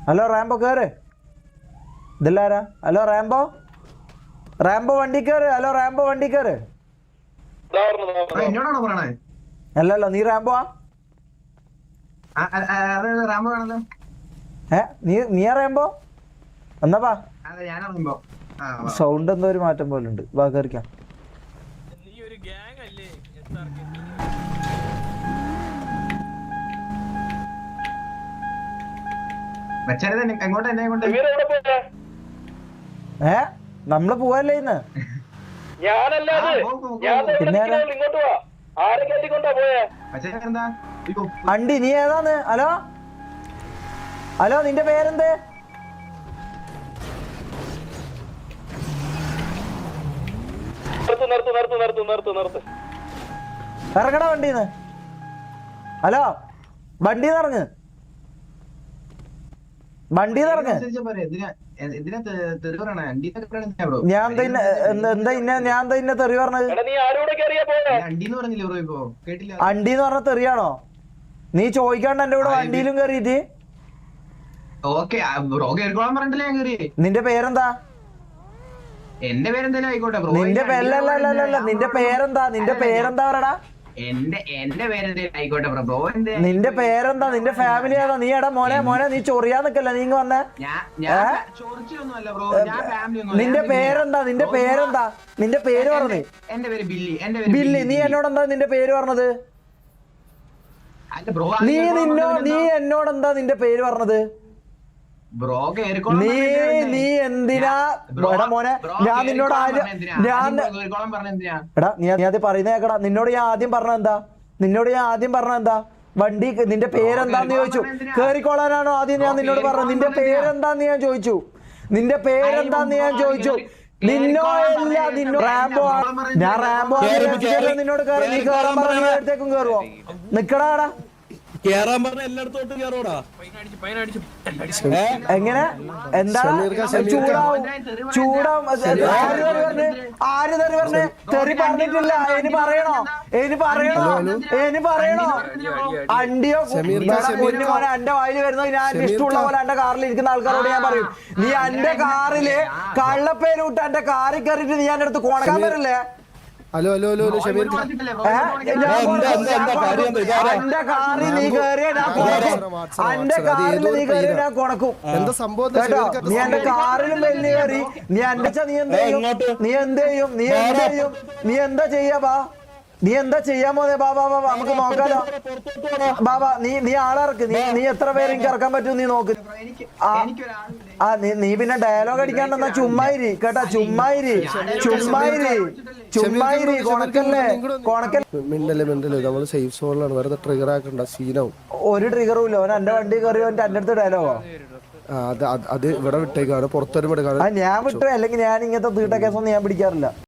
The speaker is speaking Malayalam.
ഹലോ റാംബോ കയറ്. ഇതില്ലാരാ? ഹലോ റാംബോ, റാംബോ വണ്ടി കയറ്. ഹലോ റാംബോ വണ്ടി കയറ്. എന്നോടാണോ പറയണേ? അല്ലല്ലോ, നീ റാംബോ ആ? റാംബോ ആണല്ലോ. നീ റാംബോ എന്നാ അതെ ഞാനറിയുമ്പോ സൗണ്ട് എന്തോ ഒരു മാറ്റം പോലെ ഉണ്ട്. വാ കയറിക്കാം. നമ്മള് പോവല്ലേ ഇന്ന്? അണ്ടി നീ ഏതാന്ന്? ഹലോ ഹലോ, നിന്റെ പേരെന്ത്? ഇറങ്ങടാ വണ്ടീന്ന്. ഹലോ വണ്ടീന്ന് ഇറങ്ങ്, വണ്ടീന്ന് ഇറങ്ങ്. ഞാൻ തന്നെ തെറി പറഞ്ഞത്? അണ്ടീന്ന് പറഞ്ഞ തെറിയാണോ? നീ ചോദിക്കാണ്ട് എന്റെ കൂടെ വണ്ടിയിലും കയറിയിട്ട്. നിന്റെ പേരെന്താ? എന്റെ പേരെന്തായാലും ആയിക്കോട്ടെ ബ്രോ. നിന്റെ നിന്റെ പേരെന്താ? നിന്റെ പേരെന്താ പറയടാ? എന്റെ പേരെന്തായാലും ആയിക്കോട്ടെ ബ്രോ. നിന്റെ പേരെന്താ? നിന്റെ ഫാമിലി ഏതാ? നീ എടാ മോനെ നീ ചൊറിയാൻ നിക്കല്ല, നീ വന്നേ. നിന്റെ പേരെന്താ? നിന്റെ പേരെന്താ? നിന്റെ പേര് പറഞ്ഞേ. എന്റെ പേര് ബില്ലി. ബില്ലി. നീ എന്നോടെന്താ നിന്റെ പേര് പറഞ്ഞത്? നീ എന്നോടെന്താ നിന്റെ പേര് പറഞ്ഞത്? നീ എന്തിനാ മോനെ? ഞാൻ നിന്നോട് എടാ നീ അത് പറയുന്ന കേക്കടാ. നിന്നോട് ഞാൻ ആദ്യം പറഞ്ഞ എന്താ? വണ്ടി നിന്റെ പേരെന്താന്ന് ചോദിച്ചു. കേറിക്കോളാനാണോ ആദ്യം ഞാൻ നിന്നോട് പറഞ്ഞത്? നിന്റെ പേരെന്താന്ന് ഞാൻ ചോദിച്ചു. റാംബോ ഞാൻ റാംബോ നിന്നോട് നീ കേറാൻ പറഞ്ഞ അടുത്തേക്കും കേറുവോ? നിക്കടാടാ. എങ്ങനെ? എന്താണ് ചൂടാവും? ആര് തെറി പറഞ്ഞേ? തെറി പറഞ്ഞിട്ടില്ല. ഇനി പറയണോ? അണ്ടിയോ പൊന്നു പോലെ എന്റെ വായിൽ വരുന്നത്? ഞാൻ എന്റെ ഇഷ്ടമുള്ള പോലെ എന്റെ കാറിൽ ഇരിക്കുന്ന ആൾക്കാരോട് ഞാൻ പറയും, നീ എന്റെ കാറില് കള്ളപ്പേര് വിട്ട് എന്റെ കാറിൽ കയറിയിട്ട് നീ എന്റെ അടുത്ത് കോണക്കാൻ വരില്ലേ? ഹലോ ഷമീർ, എന്റെ കാറിൽ നീ കയറിയ ഞാൻ കൊണക്കും. എന്താ സംഭവം? നീ എന്റെ കാറിലും വലിയ കയറി. നീ എന്താ ചെയ്യാ? നീ എന്താ ചെയ്യാൻ പോന്നെ? ബാബാ നമുക്ക് നോക്കാലോ. ബാബാ നീ ആളിറക്ക്. നീ എത്ര പേര് എനിക്ക് ഇറക്കാൻ പറ്റും നീ നോക്ക്. നീ പിന്നെ ഡയലോഗ് അടിക്കാണ്ടെന്നാ ചുമ്മായിരി കേട്ടാ. ചുമ്മായിരി മിണ്ടല്ലേ നമ്മള് സേഫ് സോണിലാണ്. വെറുതെ ട്രിഗർ ആക്കണ്ട, സീനാവും. ഒരു ട്രിഗറും ഇല്ല. ഓൻ എന്റെ വണ്ടി കയറി എന്റെ അടുത്ത് ഡയലോഗോ? അത് ഇവിടെ വിട്ടേക്കാണ്, പുറത്തൊരു ഞാൻ വിട്ടു. അല്ലെങ്കിൽ ഞാൻ ഇങ്ങനത്തെ തീട്ട കേസൊന്നും ഞാൻ പിടിക്കാറില്ല.